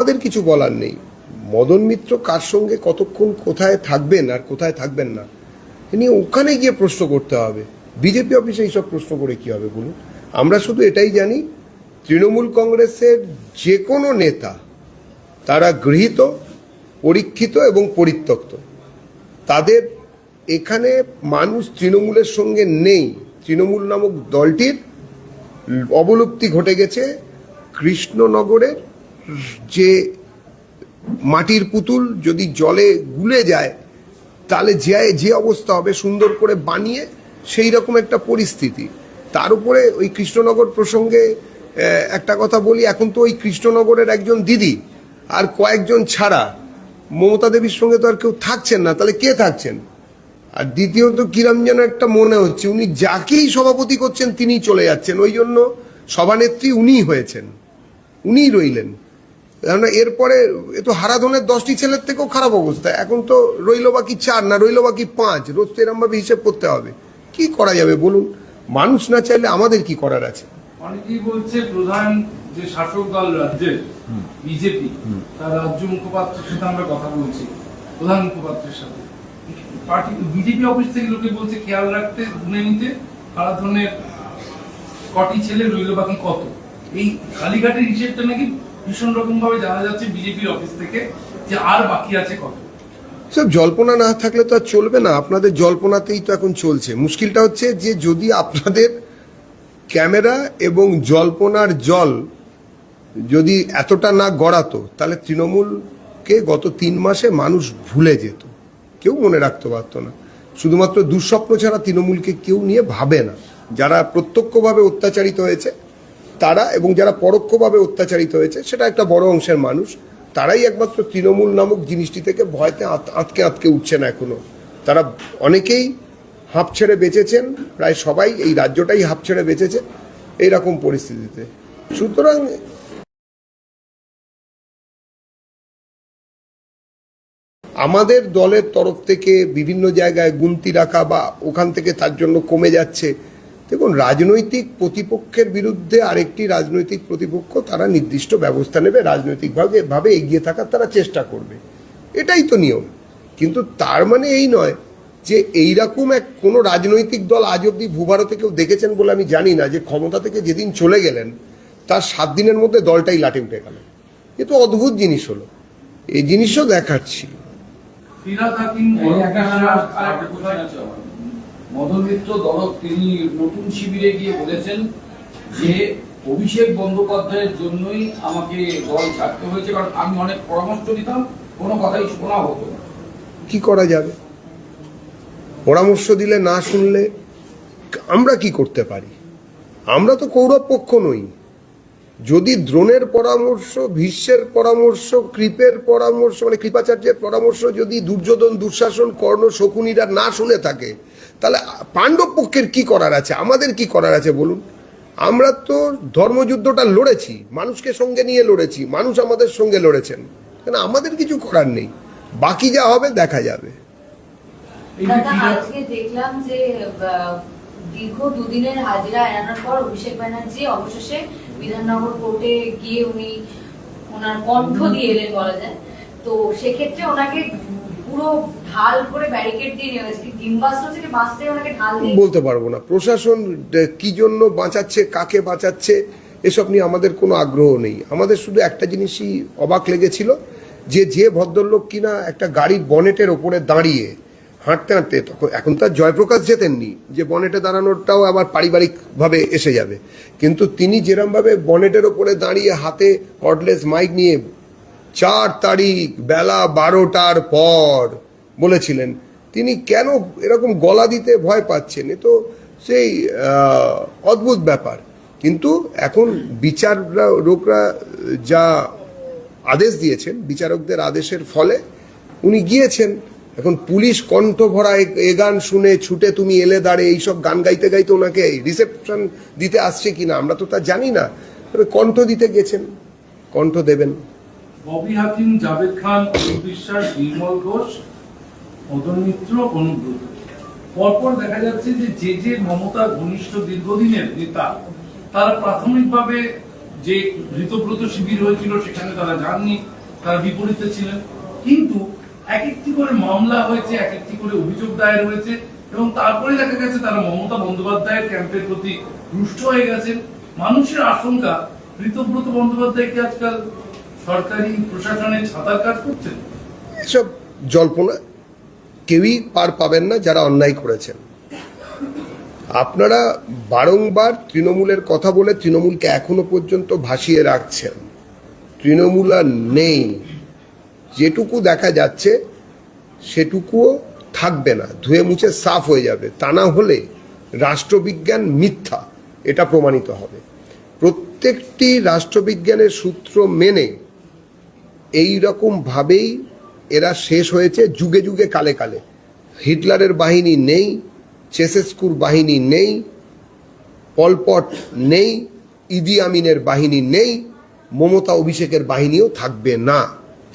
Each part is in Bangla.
আমাদের কিছু বলার নেই। মদন মিত্র কার সঙ্গে কতক্ষণ কোথায় থাকবেন আর কোথায় থাকবেন না তিনি ওখানে গিয়ে প্রশ্ন করতে হবে। বিজেপি অফিসে এইসব প্রশ্ন করে কি হবে বলুন? আমরা শুধু এটাই জানি, তৃণমূল কংগ্রেসের যে কোনো নেতা তারা গৃহীত, পরীক্ষিত এবং পরিত্যক্ত। তাদের এখানে মানুষ তৃণমূলের সঙ্গে নেই। তৃণমূল নামক দলটির অবলুপ্তি ঘটে গেছে। কৃষ্ণনগরের যে মাটির পুতুল যদি জলে গুলে যায় তাহলে যে অবস্থা হবে, সুন্দর করে বানিয়ে সেই রকম একটা পরিস্থিতি। তার উপরে ওই কৃষ্ণনগর প্রসঙ্গে একটা কথা বলি, এখন তো ওই কৃষ্ণনগরের একজন দিদি আর কয়েকজন ছাড়া মমতা দেবীর সঙ্গে তো আর কেউ থাকছেন না, তাহলে কে থাকছেন? আর দ্বিতীয়ত কিরম যেন একটা মনে হচ্ছে উনি যাকেই সভাপতি করছেন তিনিই চলে যাচ্ছেন, ওই জন্য সভানেত্রী উনিই হয়েছেন, উনিই রইলেন। কেননা এরপরে এ তো হারাধনের 10টি ছেলের থেকেও খারাপ অবস্থা। এখন তো রইল বাকি 4 না রইল বাকি 5, রোজ তো এরমভাবে হিসেব করতে হবে। কি করা যাবে বলুন? মানুষ না চাইলে আমাদের কি করার আছে? অনেকেই বলছে প্রধান যে শাসক দল রাজ্যের বিজেপি, তার রাজ্য মুখপাত্রের সাথে আমরা কথা বলছি, প্রধান মুখপাত্রের সাথে পার্টি বিজেপি অফিস থেকে লোকে বলছে খেয়াল রাখতে, গুনে নিতে হারাধনের কটি ছেলে রইল বাকি কত। এই কালীঘাটের হিসেবটা নাকি ভীষণ রকম ভাবে জানা যাচ্ছে বিজেপির অফিস থেকে যে আর বাকি আছে কত। সব জল্পনা না থাকলে তো আর চলবে না। আপনাদের জল্পনাতেই তো এখন চলছে। মুশকিলটা হচ্ছে যে যদি আপনাদের ক্যামেরা এবং জল্পনার জল যদি এতটা না গড়াতো তাহলে তৃণমূলকে গত 3 মাসে মানুষ ভুলে যেত, কেউ মনে রাখতে পারতো না। শুধুমাত্র দুঃস্বপ্ন ছাড়া তৃণমূলকে কেউ নিয়ে ভাবে না। যারা প্রত্যক্ষভাবে অত্যাচারিত হয়েছে তারা এবং যারা পরোক্ষভাবে অত্যাচারিত হয়েছে সেটা একটা বড় অংশের মানুষ, তারাই একমাত্র তৃণমূল নামক জিনিসটি থেকে ভয়তে আটকে আটকে উঠছে না এখনো। তারা অনেকেই হাঁপ ছেড়ে বেঁচেছেন, প্রায় সবাই এই রাজ্যটাই হাঁপ ছেড়ে বেঁচেছে এইরকম পরিস্থিতিতে। সুতরাং আমাদের দলের তরফ থেকে বিভিন্ন জায়গায় গুনতি রাখা বা ওখান থেকে তার জন্য কমে যাচ্ছে। দেখুন, রাজনৈতিক প্রতিপক্ষের বিরুদ্ধে আরেকটি রাজনৈতিক প্রতিপক্ষ তারা নির্দিষ্ট ব্যবস্থা নেবে, রাজনৈতিকভাবে এগিয়ে থাকার তারা চেষ্টা করবে, এটাই তো নিয়ম। কিন্তু তার মানে এই নয় যে এইরকম কোনো রাজনৈতিক দল আজ অব্দি ভূভারতে কেউ দেখেছেন বলে আমি জানি না, যে ক্ষমতা থেকে যেদিন চলে গেলেন তার 7 দিনের মধ্যে দলটাই লাটে উঠে গেল। এ তো অদ্ভুত জিনিস হলো, এই জিনিসও দেখাচ্ছি। মদন মিত্র দলক তিনি নতুন শিবিরে গিয়ে বলেছেন যে অভিষেক বন্দ্যোপাধ্যায়ের জন্যই আমাকে দল ছাড়তে হয়েছে, কারণ আমি অনেক পরামর্শ দিতাম, কোনো কথাই শোনা হতো না। কি করা যাবে? পরামর্শ দিলে না শুনলে আমরা কি করতে পারি? আমরা তো কৌরব পক্ষ নই। যদি দ্রোণের পরামর্শ, ভীষ্মের পরামর্শ, কৃপের পরামর্শ মানে কৃপাচার্যের পরামর্শ যদি দুর্যোধন, দুঃশাসন, কর্ণ, শকুনিরা না শুনে থাকে তাহলে পাণ্ডব পক্ষের কি করার আছে? আমাদের কি করার আছে বলুন? আমরা তো ধর্মযুদ্ধটা লড়েছি, মানুষকে সঙ্গে নিয়ে লড়েছি, মানুষ আমাদের সঙ্গে লড়েছেন, কেন আমাদের কিছু করার নেই। বাকি যা হবে দেখা যাবে। আজকে দেখলাম যে দীর্ঘ 2 দিনের হাজিরা এড়ানোর পর অভিষেক ব্যানার্জি অবশেষে বিধাননগর কোর্টে গিয়ে উনি ওনার কণ্ঠ দিয়ে এলেন বলা যায়। তো সেক্ষেত্রে ওনাকে পুরো ঢাল করে ব্যারিকেড দিয়ে নেওয়া হয়েছে, ডিম্বাস্ত্র থেকে বাঁচতে ওনাকে ঢাল দিয়ে। বলতে পারবো না প্রশাসন কি জন্য বাঁচাচ্ছে, কাকে বাঁচাচ্ছে এসব নিয়ে আমাদের কোনো আগ্রহ নেই। আমাদের শুধু একটা জিনিসই অবাক লেগেছিল, যে ভদ্রলোক কিনা একটা গাড়ির বনেটের ওপরে দাঁড়িয়ে হাঁটতে হাঁটতে, তখন এখন তার জয়প্রকাশ যেতেননি যে বনেটে দাঁড়ানোটাও আবার পারিবারিকভাবে এসে যাবে, কিন্তু তিনি যেরমভাবে বনেটের ওপরে দাঁড়িয়ে হাতে কর্ডলেস মাইক নিয়ে 4 তারিখ বেলা 12টার পর বলেছিলেন, তিনি কেন এরকম গলা দিতে ভয় পাচ্ছেন? এ তো সেই অদ্ভুত ব্যাপার। কিন্তু এখন বিচারকরা যা আদেশ দিয়েছেন, বিচারকদের আদেশের ফলে উনি গিয়েছেন। এখন পুলিশ কণ্ঠ ভরা এ গান শুনে ছুটে তুমি এলে দাঁড়ে এইসব গান গাইতে গাইতে ওনাকে রিসেপশন দিতে আসছে কিনা আমরা তো তা জানি না, তবে কণ্ঠ দিতে গেছেন, কণ্ঠ দেবেন। ববি হাকিম, জাভেদ খান, অরূপ বিশ্বাস, নির্মল ঘোষ, মদন মিত্র, অনুব্রত, পরপর দেখা যাচ্ছে যে মমতা ঘনিষ্ঠ দীর্ঘদিনের নেতা তারা প্রাথমিকভাবে যে ঋতব্রত শিবির হয়েছিল সেখানে তারা যাননি, তারা বিপরীতে ছিলেন। কিন্তু এক একটি করে মামলা হয়েছে, এক একটি করে অভিযোগ দায়ের হয়েছে, এবং তারপরে দেখা গেছে তারা মমতা বন্দ্যোপাধ্যায়ের ক্যাম্পের প্রতি রুষ্ট হয়ে গেছেন। মানুষের আশঙ্কা, ঋতব্রত বন্দ্যোপাধ্যায় কি আজকাল সরকারি প্রশাসনের ছাতার কাজ করছেন? এসব জল্পনা, কেউই পার পাবেন না যারা অন্যায় করেছেন। আপনারা বারংবার তৃণমূলের কথা বলে তৃণমূলকে এখনো পর্যন্ত ভাসিয়ে রাখছেন। তৃণমূল আর নেই, যেটুকু দেখা যাচ্ছে সেটুকুও থাকবে না, ধুয়ে মুছে সাফ হয়ে যাবে। তা না হলে রাষ্ট্রবিজ্ঞান মিথ্যা, এটা প্রমাণিত হবে। প্রত্যেকটি রাষ্ট্রবিজ্ঞানের সূত্র মেনে এই রকম ভাবেই এরা শেষ হয়েছে যুগে যুগে, কালে কালে। হিটলারের বাহিনী নেই, চেসেস্কুর বাহিনী নেই, পলপট নেই, ইদি আমিনের বাহিনী নেই, মমতা অভিষেকের বাহিনীও থাকবে না।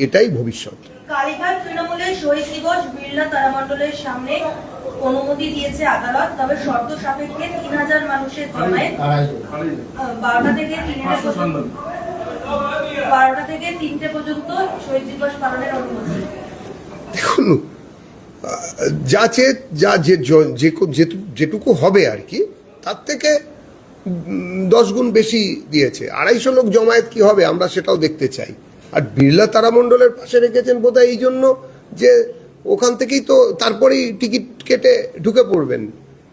এটাই ভবিষ্যৎ। কালীঘাট তৃণমূলের শহীদ দিবস বিড়লা তারামণ্ডলের সামনে অনুমতি দিয়েছে আদালত, তবে শর্ত সাপেক্ষে 3000 মানুষের জমায়েত 12টা থেকে 3টে পর্যন্ত শহীদ দিবস পালনের অনুমতি। দেখুন, যেটুকু হবে আর কি, তার থেকে 10 গুণ বেশি দিয়েছে। 250 লোক জমায়েত কি হবে আমরা সেটাও দেখতে চাই। আর বিড়লা তারামণ্ডলের পাশে রেখেছেন বোধহয় এই জন্য যে ওখান থেকেই তো তারপরেই টিকিট কেটে ঢুকে পড়বেন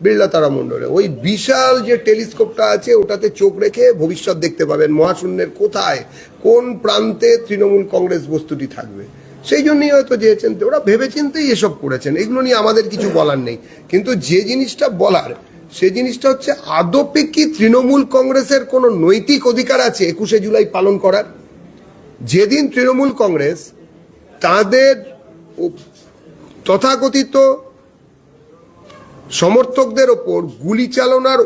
বিড়লা তারামণ্ডলে। ওই বিশাল যে টেলিস্কোপটা আছে ওটাতে চোখ রেখে ভবিষ্যৎ দেখতে পাবেন, মহাশূন্যের কোথায় কোন প্রান্তে তৃণমূল কংগ্রেস বস্তুটি থাকবে। সেই জন্যই হয়তো চেয়েছেন, ওরা ভেবেচিন্তেই এসব করেছেন। এগুলো নিয়ে আমাদের কিছু বলার নেই। কিন্তু যে জিনিসটা বলার, সেই জিনিসটা হচ্ছে আদপে কি তৃণমূল কংগ্রেসের কোনো নৈতিক অধিকার আছে 21শে জুলাই পালন করার? যেদিন তৃণমূল কংগ্রেস তাদের তথাকথিত সমর্থকদের ওপর গুলি চালানোর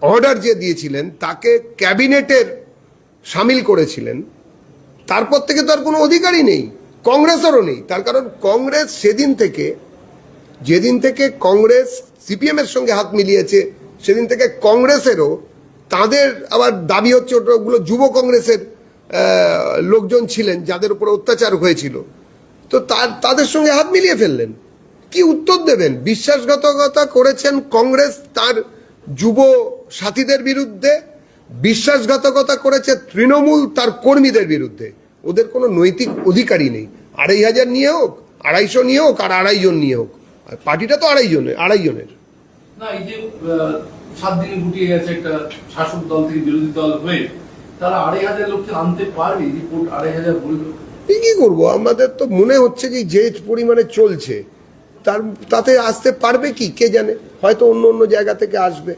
অর্ডার যে দিয়েছিলেন, তাকে ক্যাবিনেটের সামিল করেছিলেন, তারপর থেকে তো আর কোনো অধিকারই নেই, কংগ্রেসেরও নেই। তার কারণ কংগ্রেস যেদিন থেকে কংগ্রেস সিপিএম এর সঙ্গে হাত মিলিয়েছে, সেদিন থেকে কংগ্রেসেরও তাদের আবার দাবি হচ্ছে ওগুলো যুব কংগ্রেসের লোকজন ছিলেন যাদের উপর অত্যাচার হয়েছিল, তো তাদের সঙ্গে হাত মিলিয়ে ফেললেন। কি উত্তর দেবেন? বিশ্বাসঘাতকতা করেছেন কংগ্রেস তার যুব সাথীদের বিরুদ্ধে, বিশ্বাসঘাতকতা করেছে তৃণমূল তার কর্মীদের বিরুদ্ধে। ওদের কোনো নৈতিক অধিকারই নেই। 2500 নিয়ে হোক, 250 নিয়ে হোক, আর 2.5 জন নিয়ে হোক, আর পার্টিটা তো 2.5 জনের। না, এই যে 7 দিনে গুটিয়ে গেছে একটা শাসক দল থেকে বিরোধী দল হয়ে, তারা 2500 লোককে আনতে পারবে? রিপোর্ট 2500 বলবে। কি করবো? আমাদের তো মনে হচ্ছে যে পরিমাণে চলছে তাতে আসতে পারবে কি কে জানে। হয়তো অন্য জায়গা থেকে আসবে,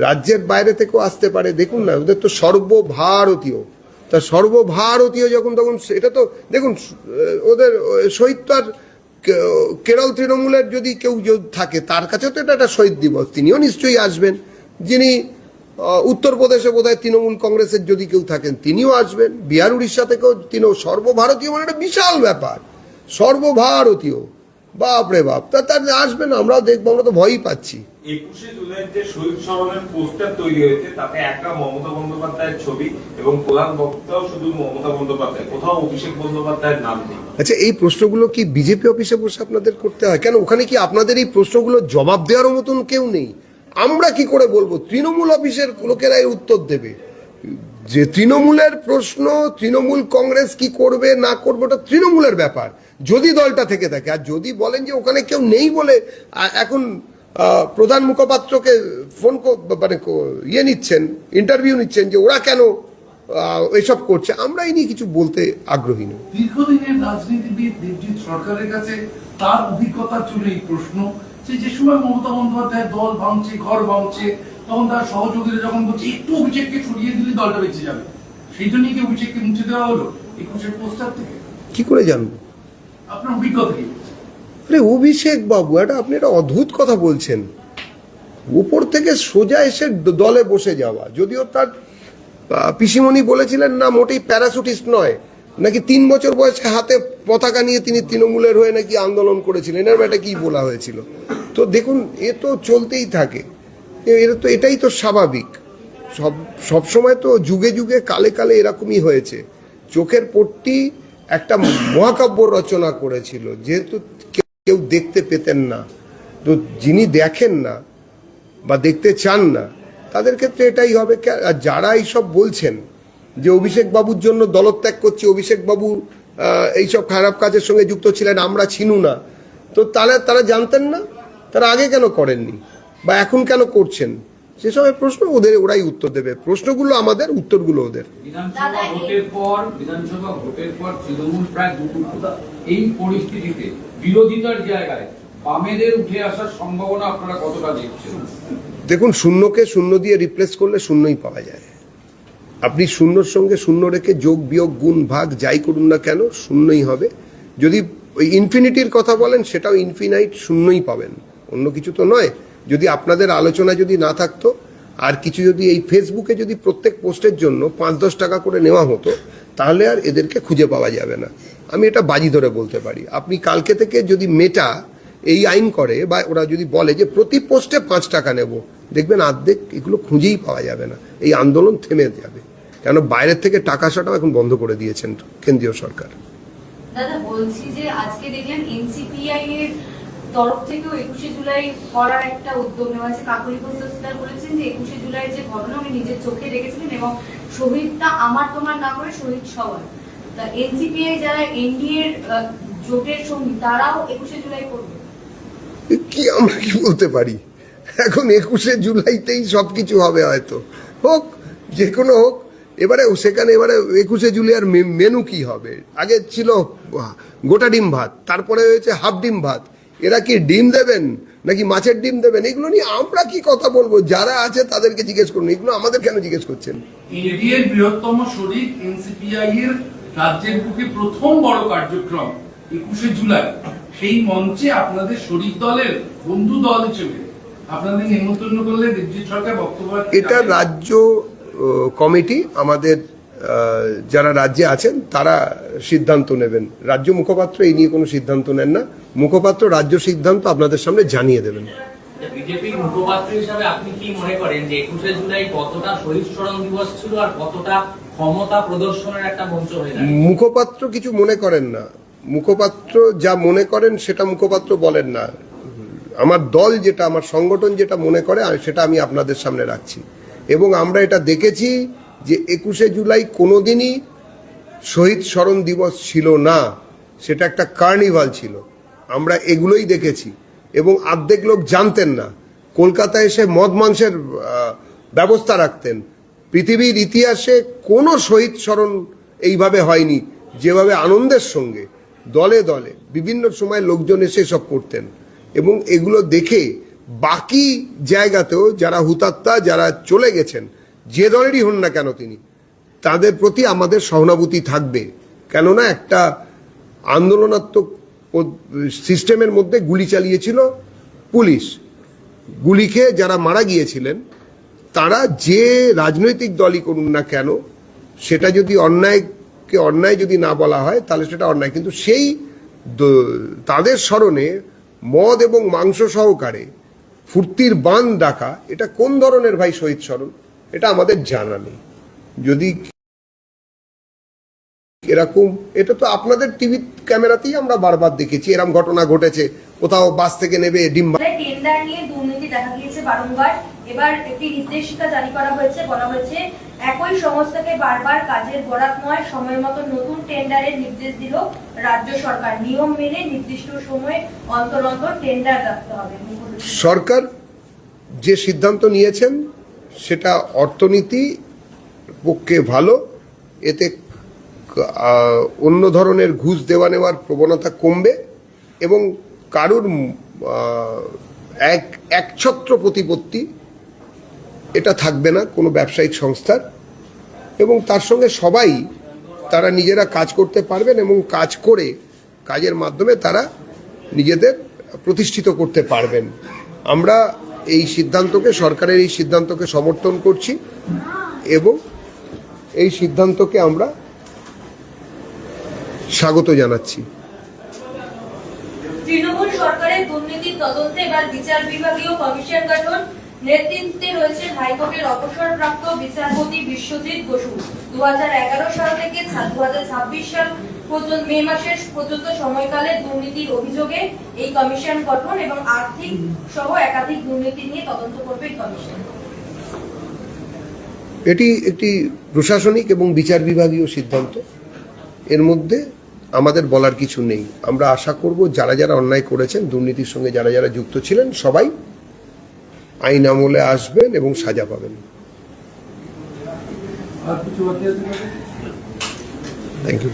রাজ্যের বাইরে থেকেও আসতে পারে। দেখুন না, ওদের তো সর্বভারতীয়, তা সর্বভারতীয় যখন তখন এটা তো দেখুন, ওদের শহীদ তো আর কেরল তৃণমূলের যদি কেউ থাকে তার কাছে তো এটা একটা শহীদ দিবস, তিনিও নিশ্চয়ই আসবেন। যিনি উত্তরপ্রদেশে বোধহয় তৃণমূল কংগ্রেসের যদি কেউ থাকেন তিনিও আসবেন, বিহার উড়িষ্যা থেকেও তিনিও। সর্বভারতীয় মানে একটা বিশাল ব্যাপার, সর্বভারতীয়, বাপরে বাপ। তার আসবেন, আমরাও দেখবো, আমরা তো ভয়ই পাচ্ছি। 21শে জুলাই যে শহীদ স্মরণের পোস্টার তৈরি হয়েছে তাতে একটা মমতা বন্দ্যোপাধ্যায়ের ছবি এবং প্রধান বক্তাও শুধু মমতা বন্দ্যোপাধ্যায়, কোথাও অভিষেক বন্দ্যোপাধ্যায়ের নাম নেই। আচ্ছা, এই প্রশ্নগুলো কি বিজেপি অফিসে বসে আপনাদের করতে হয় কেন? ওখানে কি আপনাদের এই প্রশ্নগুলো জবাব দেওয়ার মতন কেউ নেই? আমরা কি করে বলবো? তৃণমূল অফিসের লোকেরাই উত্তর দেবে। যে তৃণমূলের প্রশ্ন, তৃণমূল কংগ্রেস কি করবে না করবে ওটা তৃণমূলের ব্যাপার, যদি দলটা থেকে থাকে। আর যদি বলেন যে ওখানে কেউ নেই বলে এখন প্রধান মুখপাত্রকে ফোন মানে নিচ্ছেন, ইন্টারভিউ নিচ্ছেন যে ওরা কেন এসব করছে, আমরা এই নিয়ে কিছু বলতে আগ্রহী নই। দীর্ঘদিনের রাজনীতিবিদ দেবজিৎ সরকারের কাছে তার অভিজ্ঞতার জন্য এই প্রশ্ন, যে সময় মমতা বন্দ্যোপাধ্যায় দল ভাঙছে, ঘর ভাঙছে, তখন তার সহযোগীরা যখন বলছে একটু অভিষেককে ছড়িয়ে দিলে দলটা বেঁচে যাবে, সেই জন্যই কি অভিষেককে মুছে দেওয়া হলো 21-এর পোস্টার থেকে? কি করে জানবো? আপনার অভিজ্ঞতা কি? আরে অভিষেক বাবু, আপনি একটা অদ্ভুত কথা বলছেন। উপর থেকে সোজা এসে দলে বসে যাওয়া, যদিও তার পিসিমণি বলেছিলেন না মোটেই প্যারাশুটিস্ট নয়, নাকি 3 বছর বয়সে হাতে পতাকা নিয়ে তিনি তৃণমূলের হয়ে নাকি আন্দোলন করেছিলেন, এর একটা কি বলা হয়েছিল। তো দেখুন, এ তো চলতেই থাকে, এটাই তো স্বাভাবিক। সব সময় তো যুগে যুগে কালে কালে এরকমই হয়েছে। চোখের পট্টি একটা মহাকাব্য রচনা করেছিল, যেহেতু কেউ দেখতে পেতেন না, তো যিনি দেখেন না বা দেখতে চান না তাদের ক্ষেত্রে এটাই হবে। আর যারা এইসব বলছেন যে অভিষেক বাবুর জন্য দলত্যাগ করছে, অভিষেক বাবু এইসব খারাপ কাজের সঙ্গে যুক্ত ছিলেন, আমরা চিনু না, তো তারা জানতেন না, তারা আগে কেন করেননি বা এখন কেন করছেন, সেসবের প্রশ্ন ওরাই উত্তর দেবে। প্রশ্নগুলো আমাদের, উত্তরগুলো ওদের। বিধানসভা ভোটের পর তৃণমূল প্রায় দুপুর, এই পরিস্থিতিতে বিরোধিতার জায়গায় বামেদের উঠে আসার সম্ভাবনা আপনারা কতটা দেখছেন? দেখুন, শূন্যকে শূন্য দিয়ে রিপ্লেস করলে শূন্যই পাওয়া যায়। আপনি শূন্যর সঙ্গে শূন্য রেখে যোগ বিয়োগ গুণ ভাগ যাই করুন না কেন শূন্যই হবে। যদি ওই ইনফিনিটির কথা বলেন, সেটাও ইনফিনাইট শূন্যই পাবেন, অন্য কিছু তো নয়। যদি আপনাদের আলোচনা যদি না থাকতো, আর কিছু যদি এই ফেসবুকে যদি প্রত্যেক পোস্টের জন্য 5-10 টাকা করে নেওয়া হতো, তাহলে আর এদেরকে খুঁজে পাওয়া যাবে না। আমি এটা বাজি ধরে বলতে পারি। আপনি কালকে থেকে যদি মেটা এই আইন করে বা ওরা যদি বলে যে প্রতি পোস্টে 5 টাকা নেব, দেখবেন অর্ধেক এগুলো খুঁজেই পাওয়া যাবে না, এই আন্দোলন থেমে যাবে। কেন বাইরের থেকে টাকা আসাটাও এখন বন্ধ করে দিয়েছেন কেন্দ্রীয় সরকার। দাদা বলছি যে আজকে দেখলেন এনসিপিআই এর তরফ থেকেও 21শে জুলাই করার একটা উদ্যোগ নেওয়া হয়েছে। কাকলি ঘোষ দস্তিদার বলেছেন যে 21শে জুলাই যে ঘটনা উনি নিজের চোখে দেখেছিলেন এবং শহীদটা আমার তোমার না করে শহীদ সবার। তা এনসিপিআই যারা এনডিএ জোটের সঙ্গী, তারাও 21শে জুলাই করবে। কি আমরা কি বলতে পারি এখন? 21শে জুলাইতেই সবকিছু হবে, হয়তো হোক, যে কোনো হোক। এবারে সেখানে 21শে জুলাই আর মেনু কি হবে? আগে ছিল গোটা ডিম ভাত, তারপরে হয়েছে হাফ ডিম ভাত। এরা কি ডিম দেবেন নাকি মাছের ডিম দেবেন, এগুলো নিয়ে আমরা কি কথা বলবো? যারা আছে তাদেরকে জিজ্ঞেস করুন, এগুলো আমাদের কেন জিজ্ঞেস করছেন? এনডিএর বৃহত্তম শরিক এনসিপিআই এর রাজ্যের বুকে প্রথম বড় কার্যক্রম 21শে জুলাই, সেই মঞ্চে আপনাদের শরিক দলের বন্ধু দল হিসেবে আপনাদের নিমন্ত্রণ করলে দেবজিৎ সরকার বক্তব্য এটা রাজ্য কমিটি, আমাদের যারা রাজ্যে আছেন তারা সিদ্ধান্ত নেবেন। রাজ্য মুখপাত্র এই নিয়ে কোনো সিদ্ধান্ত নেন না, মুখপাত্র রাজ্য সিদ্ধান্ত আপনাদের সামনে জানিয়ে দেবেন। বিজেপির মুখপাত্র হিসাবে আপনি কি মনে করেন যে 21শে জুলাই কতটা শহীদ স্মরণ দিবস ছিল আর কতটা ক্ষমতা প্রদর্শনের একটা মঞ্চ হয়ে যায়? মুখপাত্র কিছু মনে করেন না, মুখপাত্র যা মনে করেন সেটা মুখপাত্র বলেন না। আমার দল যেটা, আমার সংগঠন যেটা মনে করে সেটা আমি আপনাদের সামনে রাখছি। এবং আমরা এটা দেখেছি যে 21শে জুলাই কোনোদিনই শহীদ স্মরণ দিবস ছিল না, সেটা একটা কার্নিভাল ছিল। আমরা এগুলোই দেখেছি এবং অর্ধেক লোক জানতেন না। কলকাতায় এসে মদ মাংসের ব্যবস্থা রাখতেন। পৃথিবীর ইতিহাসে কোনো শহীদ স্মরণ এইভাবে হয়নি, যেভাবে আনন্দের সঙ্গে দলে দলে বিভিন্ন সময় লোকজন এসে সব করতেন। এবং এগুলো দেখে বাকি জায়গাতেও যারা হুতাত্মা, যারা চলে গেছেন, যে দলেরই হন না কেন তিনি, তাদের প্রতি আমাদের সহানুভূতি থাকবে। কেননা একটা আন্দোলনাত্মক সিস্টেমের মধ্যে গুলি চালিয়েছিল পুলিশ, গুলি খেয়ে যারা মারা গিয়েছিলেন তারা যে রাজনৈতিক দলই করুন না কেন, সেটা যদি অন্যায়কে অন্যায় যদি না বলা হয় তাহলে সেটা অন্যায়। কিন্তু সেই তাদের স্মরণে মদ এবং মাংস সহকারে ফুর্তির বান ডাকা, এটা কোন ধরনের ভাই শহীদ স্মরণ, এটা আমাদের জানা নেই। যদি এরকম, এটা তো আপনাদের টিভি ক্যামেরাতেই আমরা বারবার দেখেছি এরকম ঘটনা ঘটেছে, কোথাও বাস থেকে নেবে ডিম। টেন্ডার নিয়ে দুর্নীতি দেখা গিয়েছে বারংবার। এবার একটি নির্দেশিকা জারি করা হয়েছে, বলা হয়েছে একই সংস্থাকে বারবার কাজের বরাত নয়, সময় মতো নতুন টেন্ডারের নির্দেশ দিল রাজ্য সরকার। নিয়ম মেনে নির্দিষ্ট সময়ে অন্তর অন্তর টেন্ডার রাখতে হবে। সরকার যে সিদ্ধান্ত নিয়েছেন সেটা অর্থনীতি পক্ষে ভালো। এতে অন্য ধরনের ঘুষ দেওয়া নেওয়ার প্রবণতা কমবে এবং কারুর একছত্র প্রতিপত্তি এটা থাকবে না কোনো ব্যবসায়িক সংস্থার। এবং তার সঙ্গে সবাই তারা নিজেরা কাজ করতে পারবেন এবং কাজ করে কাজের মাধ্যমে তারা নিজেদের প্রতিষ্ঠিত করতে পারবেন। আমরা এই সিদ্ধান্তকে, সরকারের এই সিদ্ধান্তকে সমর্থন করছি এবং এই সিদ্ধান্তকে আমরা স্বাগত জানাচ্ছি। তৃণমূল সরকারের দুর্নীতির তদন্তে এবার বিচার বিভাগীয় কমিশন গঠন। নেতৃত্বে রয়েছে হাইকোর্টের অবসরপ্রাপ্ত বিচারপতি বিশ্বজিৎ বসু। 2011 সাল থেকে 2026 সাল পর্যন্ত মে মাসের পর্যন্ত সময়কালে দুর্নীতির অভিযোগে এই কমিশন গঠন এবং আর্থিক সহ একাধিক দুর্নীতি নিয়ে তদন্ত করবে এই কমিশন। এটি একটি প্রশাসনিক এবং বিচার বিভাগীয় সিদ্ধান্ত, এর মধ্যে আমাদের বলার কিছু নেই। আমরা আশা করব যারা যারা অন্যায় করেছেন, দুর্নীতির সঙ্গে যারা যারা যুক্ত ছিলেন, সবাই আইন আমলে আসবেন এবং সাজা পাবেন। আর কিছু বাকি আছে? Thank you.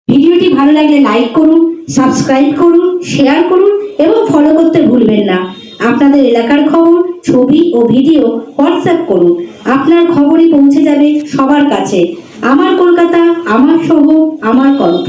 ভিডিওটি ভালো লাগলে লাইক করুন, সাবস্ক্রাইব করুন, শেয়ার করুন এবং ফলো করতে ভুলবেন না। আপনাদের এলাকার খবর, ছবি ও ভিডিও হোয়াটসঅ্যাপ করুন। আপনার খবরই পৌঁছে যাবে সবার কাছে। আমার কলকাতা, আমার শহর, আমার কণ্ঠ।